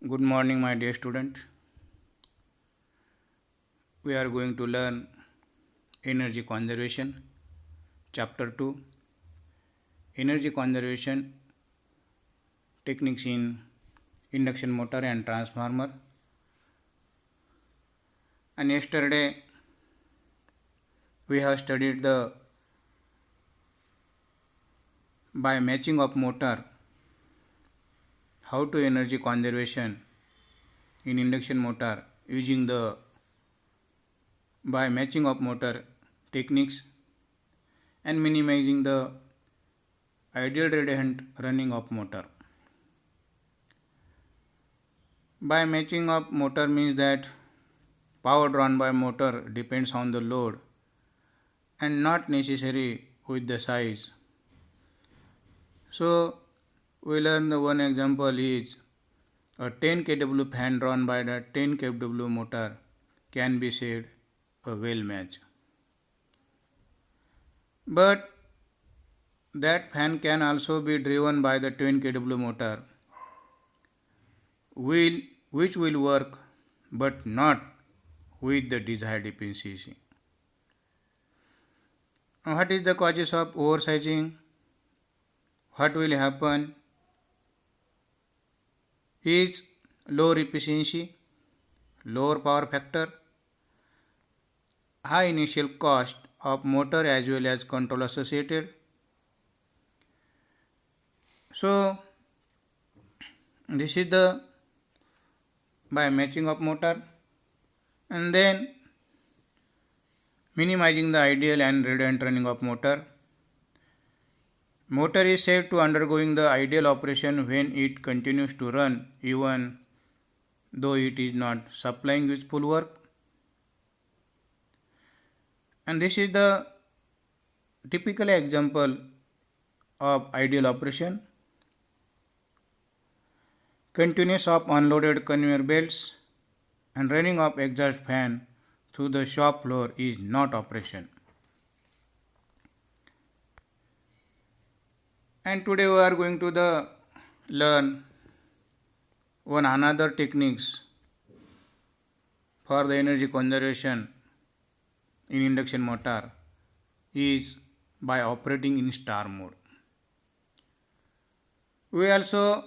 Good morning, my dear student. We are going to learn energy conservation, chapter 2, energy conservation techniques in induction motor and transformer. And yesterday we have studied the by matching of motor, how to energy conservation in induction motor using the by matching of motor techniques and minimizing the ideal radiant running of motor. By matching of motor means that power drawn by motor depends on the load and not necessary with the size. So we learn the one example is a 10 kW fan drawn by the 10 kW motor can be said a well match. But that fan can also be driven by the 10 kW motor which will work but not with the desired efficiency. What is the causes of oversizing? What will happen is lower efficiency, lower power factor, high initial cost of motor as well as control associated. So this is the by matching of motor, and then minimizing the ideal and redundant running of motor. Motor is safe to undergoing the ideal operation when it continues to run even though it is not supplying useful work. And this is the typical example of ideal operation. Continuous of unloaded conveyor belts and running of exhaust fan through the shop floor is not operation. And today we are going to learn one another techniques for the energy conservation in induction motor is by operating in star mode. We also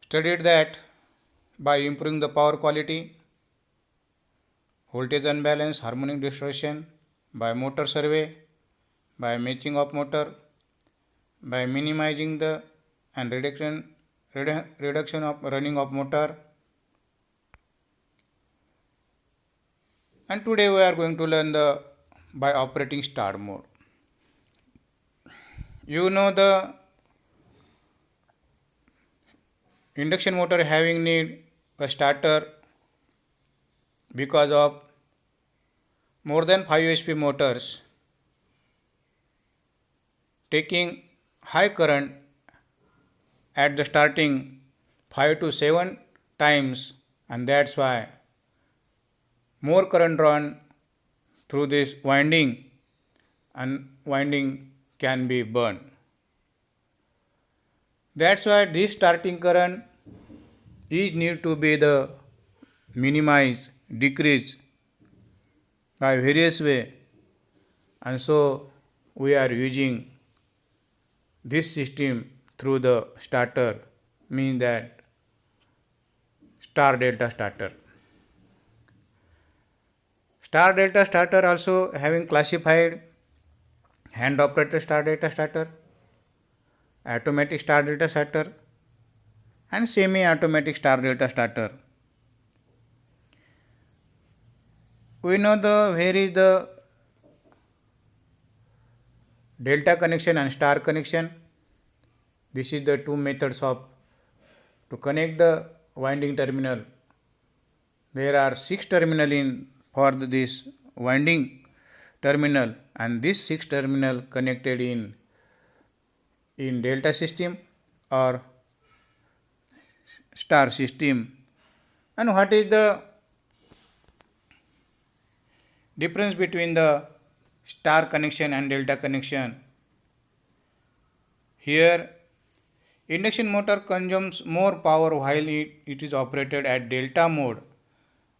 studied that by improving the power quality, voltage unbalance, harmonic distortion, by motor survey, by matching of motor, by minimizing the and reduction of running of motor. And today we are going to learn the by operating star mode. You know the induction motor having need a starter because of more than 5 HP motors taking high current at the starting 5 to 7 times, and that's why more current drawn through this winding and winding can be burned. That's why this starting current is need to be the minimized, decreased by various way, and so we are using this system through the starter, means that star delta starter. Star delta starter also having classified hand operated star delta starter, automatic star delta starter, and semi automatic star delta starter. We know where is the delta connection and star connection. This is the two methods of to connect the winding terminal. There are 6 terminal in for this winding terminal, and this 6 terminal connected in delta system or star system. And what is the difference between the star connection and delta connection? Here Induction motor consumes more power while it is operated at delta mode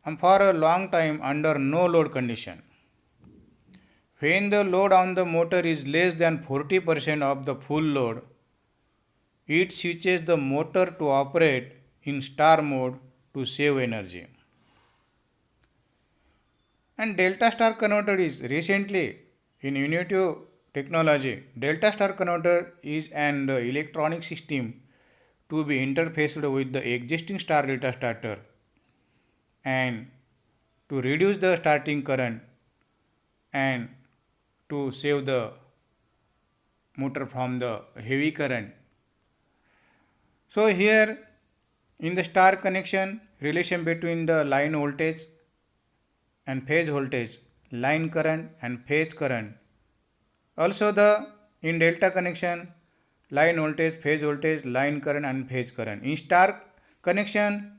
and for a long time under no load condition. When the load on the motor is less than 40% of the full load, it switches the motor to operate in star mode to save energy. And delta star converter is recently in innovative technology. Delta star converter is an electronic system to be interfaced with the existing star delta starter and to reduce the starting current and to save the motor from the heavy current. So here in the star connection, relation between the line voltage and phase voltage, line current and phase current. Also the in delta connection, line voltage, phase voltage, line current and phase current. In star connection,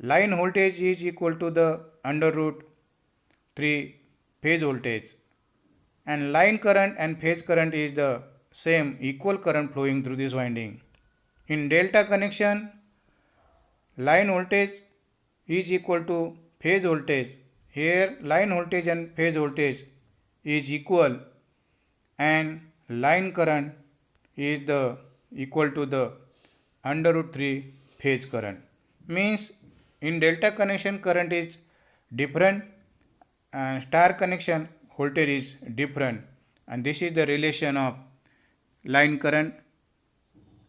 line voltage is equal to the under root 3 phase voltage, and line current and phase current is the same equal current flowing through this winding. In delta connection, line voltage is equal to phase voltage. Here line voltage and phase voltage is equal and line current is the equal to the under root 3 phase current. Means in delta connection current is different and star connection voltage is different, and this is the relation of line current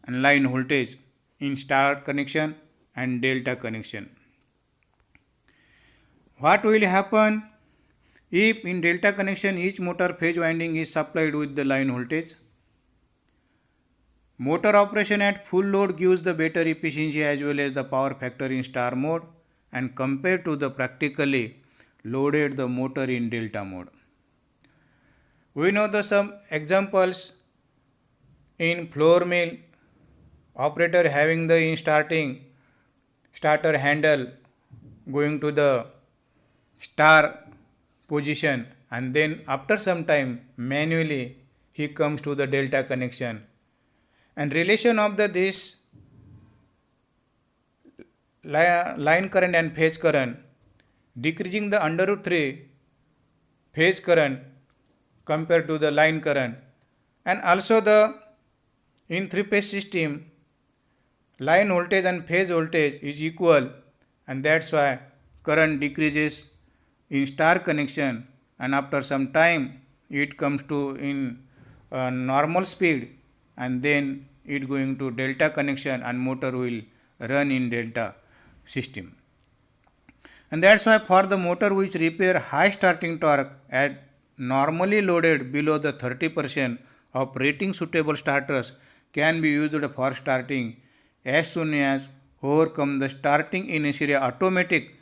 and line voltage in star connection and delta connection. What will happen if in delta connection each motor phase winding is supplied with the line voltage? Motor operation at full load gives the better efficiency as well as the power factor in star mode and compared to the practically loaded the motor in delta mode. We know the some examples in floor mill, operator having the in starter handle going to the star position, and then after some time manually he comes to the delta connection, and relation of this line current and phase current decreasing the under root 3 phase current compared to the line current, and also the in three phase system line voltage and phase voltage is equal, and that's why current decreases in star connection, and after some time it comes to in normal speed, and then it going to delta connection and motor will run in delta system. And that's why for the motor which repair high starting torque at normally loaded below the 30% of rating suitable starters can be used for starting as soon as overcome the starting initially automatic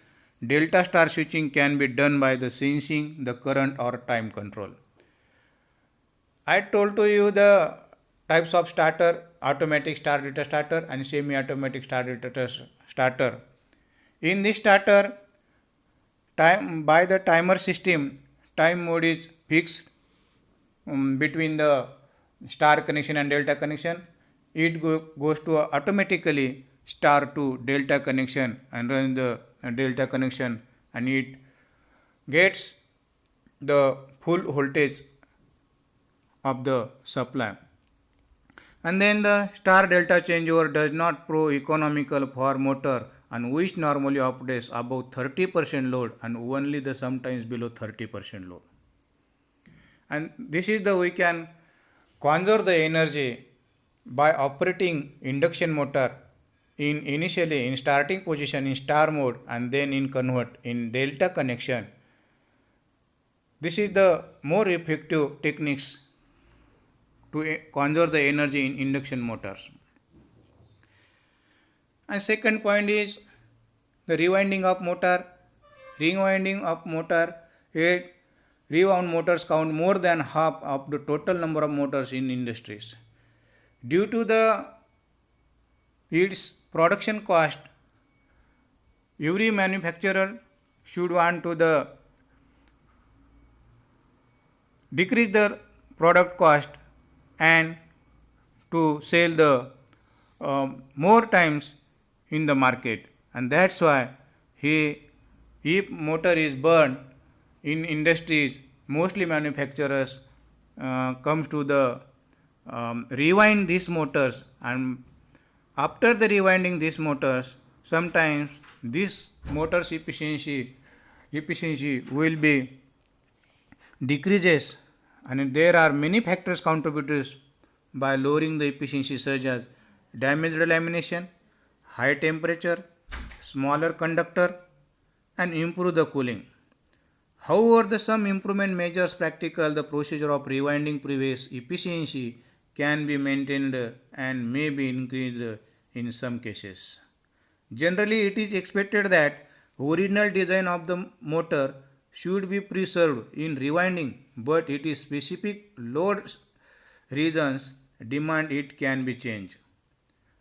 delta star switching can be done by the sensing the current or time control. I told to you the types of starter: automatic star delta starter and semi-automatic star delta starter. In this starter, time by the timer system, time mode is fixed between the star connection and delta connection. It goes to automatically star to delta connection and run the delta connection, and it gets the full voltage of the supply. And then the star delta changeover does not prove economical for motor and which normally operates above 30% load and only the sometimes below 30% load. And this is the we can conserve the energy by operating induction motor in initially in starting position in star mode and then in convert in delta connection. This is the more effective techniques to conserve the energy in induction motors. And second point is the rewinding of motor. Rewinding of motor, rewound motors count more than half of the total number of motors in industries. Due to its production cost, every manufacturer should want to decrease the product cost and to sell the more times in the market, and that's why if motor is burned in industries, mostly manufacturers comes to the rewind these motors, and after the rewinding these motors, sometimes this motor's efficiency will be decreases, and there are many factors contributors by lowering the efficiency such as damaged lamination, high temperature, smaller conductor, and improve the cooling. However, the some improvement measures practical, the procedure of rewinding previous efficiency can be maintained and may be increased in some cases. Generally, it is expected that original design of the motor should be preserved in rewinding, but it is specific load reasons demand it can be changed.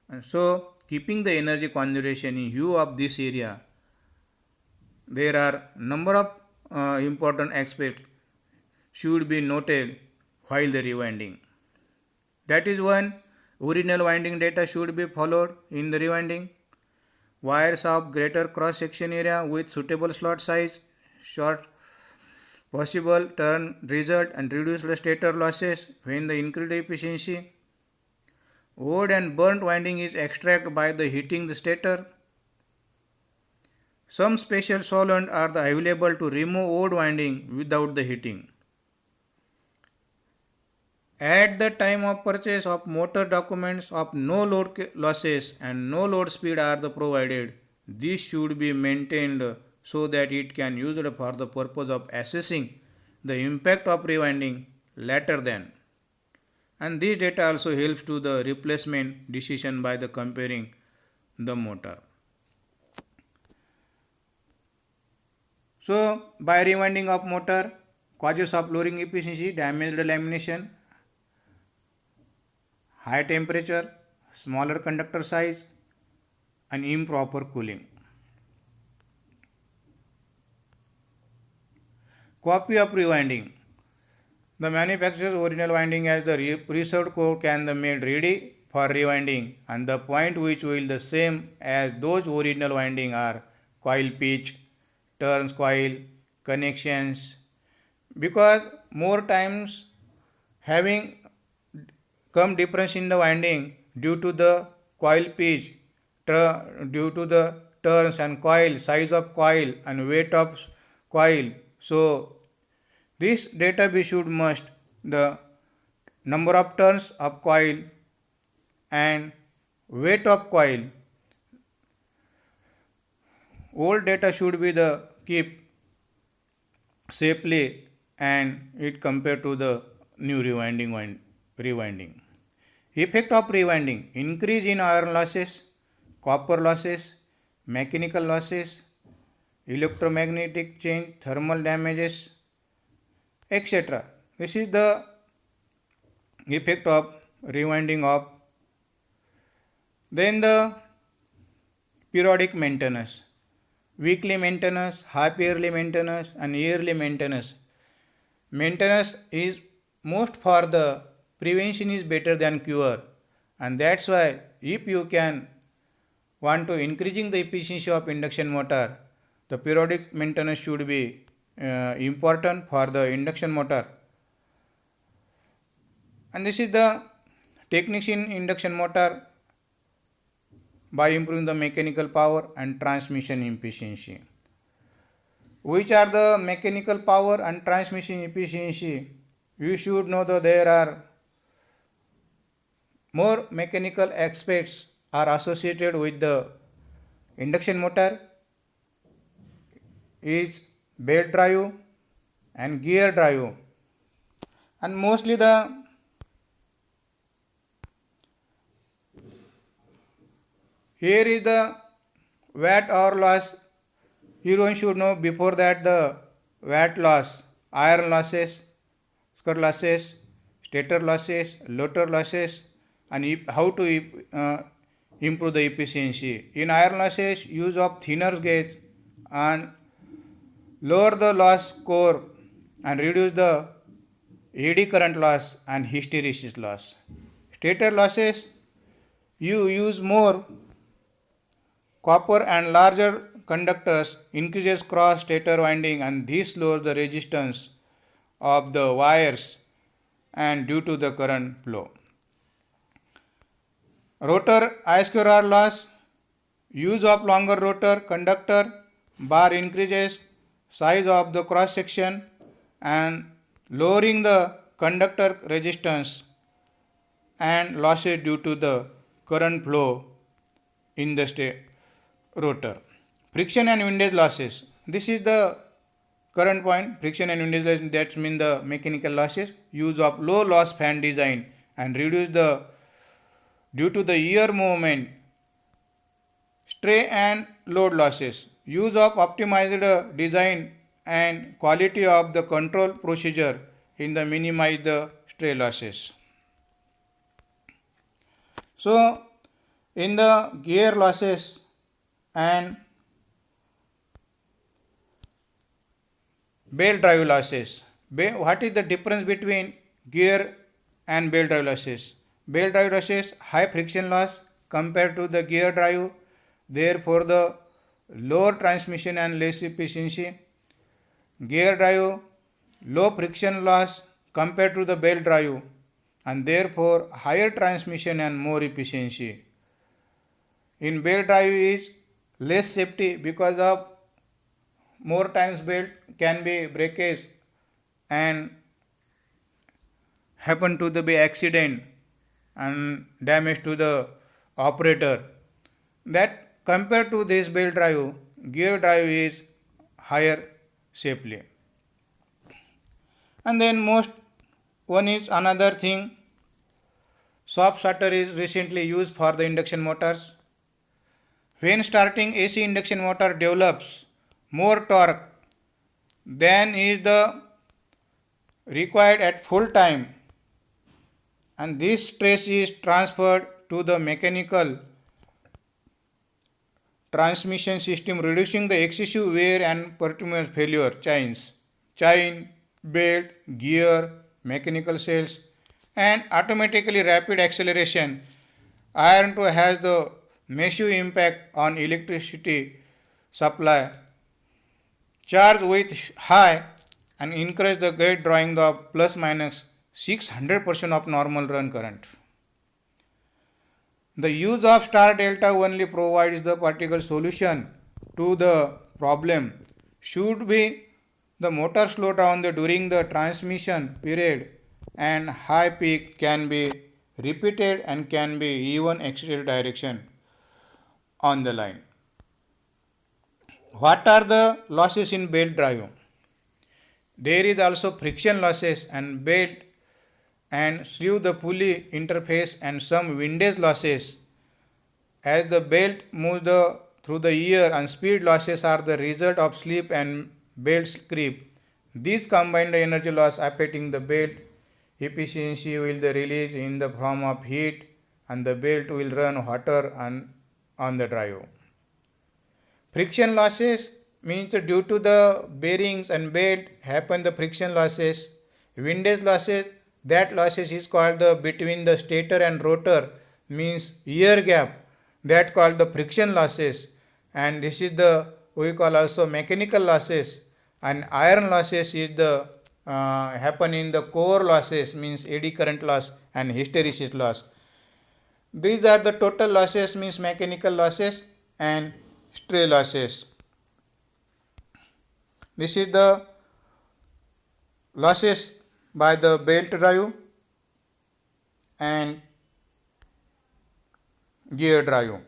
And so, keeping the energy conservation in view of this area, there are number of important aspects should be noted while the rewinding. That is one, original winding data should be followed in the rewinding. Wires of greater cross section area with suitable slot size, short possible turn result, and reduce the stator losses when the increased efficiency. Old and burnt winding is extracted by the heating the stator. Some special solvent are available to remove old winding without the heating. At the time of purchase of motor, documents of no load losses and no load speed are provided. This should be maintained so that it can be used for the purpose of assessing the impact of rewinding later than. And this data also helps to the replacement decision by the comparing the motor. So, by rewinding of motor, causes of lowering efficiency, damaged lamination, high temperature, smaller conductor size, and improper cooling. Copy of rewinding. The manufacturer's original winding as the preserved core can be made ready for rewinding, and the point which will the same as those original winding are coil pitch, turns coil, connections, because more times having come difference in the winding due to the coil pitch, due to the turns and coil, size of coil and weight of coil. So this database should must the number of turns of coil and weight of coil. Old data should be the keep safely and it compared to the new rewinding. Effect of rewinding: increase in iron losses, copper losses, mechanical losses, electromagnetic change, thermal damages, etc. This is the effect of rewinding of. Then the periodic maintenance, weekly maintenance, half yearly maintenance, and yearly maintenance. Maintenance is most for the prevention is better than cure, and that's why if you can want to increasing the efficiency of induction motor, the periodic maintenance should be important for the induction motor. And this is the techniques in induction motor by improving the mechanical power and transmission efficiency. Which are the mechanical power and transmission efficiency? You should know that there are more mechanical aspects are associated with the induction motor is belt drive and gear drive, and mostly the here is the watt hour loss. Everyone should know before that the watt loss, iron losses, scud losses, stator losses, rotor losses, and how to improve the efficiency. In iron losses, use of thinner gauge and lower the loss core and reduce the eddy current loss and hysteresis loss. Stator losses, you use more copper and larger conductors, increases cross stator winding, and this lowers the resistance of the wires and due to the current flow. Rotor I square R loss, use of longer rotor conductor bar increases size of the cross section and lowering the conductor resistance and losses due to the current flow in the rotor. Friction and windage losses. This is the current point. Friction and windage losses, that means the mechanical losses. Use of low loss fan design and reduce the due to the ear movement, stray and load losses. Use of optimized design and quality of the control procedure in the minimize the stray losses. So, in the gear losses and belt drive losses. What is the difference between gear and belt drive losses? Belt drive losses high friction loss compared to the gear drive, therefore the lower transmission and less efficiency. Gear drive low friction loss compared to the belt drive and therefore higher transmission and more efficiency. In belt drive is less safety because of more times belt can be breakage and happen to the accident and damage to the operator. That compared to this belt drive, gear drive is higher safely. And then most one is another thing, soft starter is recently used for the induction motors. When starting AC induction motor develops more torque than is the required at full time, and this stress is transferred to the mechanical transmission system, reducing the excessive wear and perpetual failure chain, belt, gear, mechanical cells, and automatically rapid acceleration. Iron 2 has the massive impact on electricity supply. Charge with high and increase the gate drawing the plus minus 600% of normal run current. The use of star delta only provides the particle solution to the problem. Should be the motor slow down during the transmission period and high peak can be repeated and can be even extended direction on the line. What are the losses in belt drive? There is also friction losses and belt and sleeve the pulley interface and some windage losses. As the belt moves through the ear and speed losses are the result of slip and belt creep. These combine the energy loss affecting the belt efficiency will the release in the form of heat and the belt will run hotter on the drive. Friction losses means due to the bearings and belt happen the friction losses. Windage losses, that losses is called the between the stator and rotor means air gap, that called the friction losses, and this is the we call also mechanical losses, and iron losses is the happen in the core losses means eddy current loss and hysteresis loss. These are the total losses means mechanical losses and stray losses. This is the losses by the belt drive and gear drive.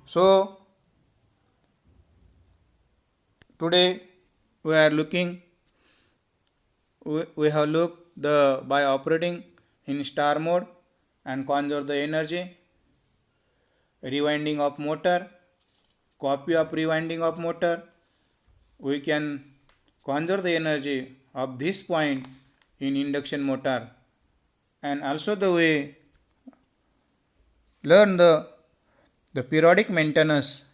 So today we are looking we have looked the by operating in star mode and conserve the energy, rewinding of motor, copy of rewinding of motor, we can conserve the energy of this point in induction motor, and also the way learn the periodic maintenance.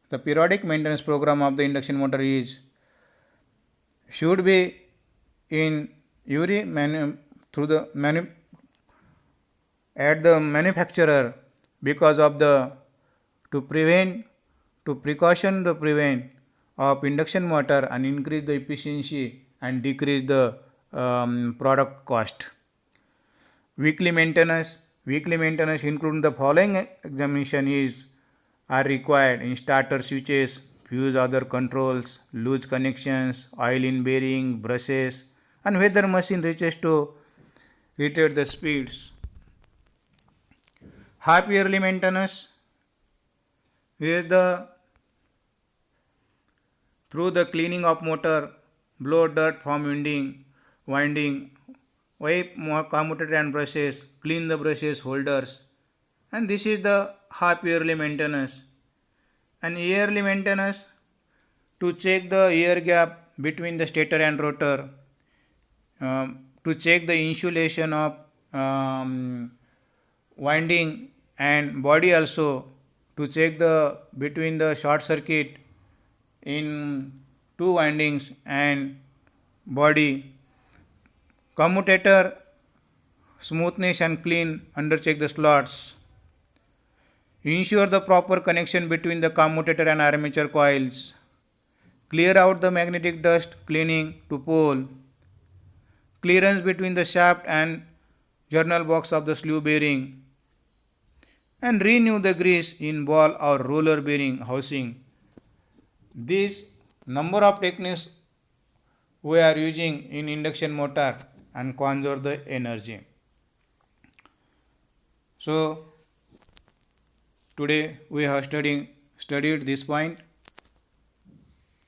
The periodic maintenance program of the induction motor is should be in through the at the manufacturer because of the to precaution the prevent of induction motor and increase the efficiency and decrease the product cost. Weekly maintenance including the following examination is are required in starter switches, fuse other controls, loose connections, oil in bearing, brushes, and whether machine reaches to rated the speeds. Half yearly maintenance is the through the cleaning of motor, blow dirt from winding, wipe more commutator and brushes, clean the brushes holders, and this is the half yearly maintenance. And yearly maintenance to check the air gap between the stator and rotor, to check the insulation of winding and body also, to check the between the short circuit in two windings and body, commutator smoothness and clean, under check the slots, ensure the proper connection between the commutator and armature coils, clear out the magnetic dust cleaning to pole, clearance between the shaft and journal box of the sleeve bearing, and renew the grease in ball or roller bearing housing. These number of techniques we are using in induction motor and conserve the energy. So today we have studied this point,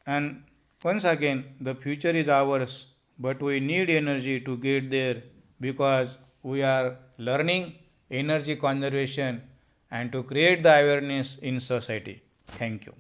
and once again the future is ours, but we need energy to get there because we are learning energy conservation and to create the awareness in society. Thank you.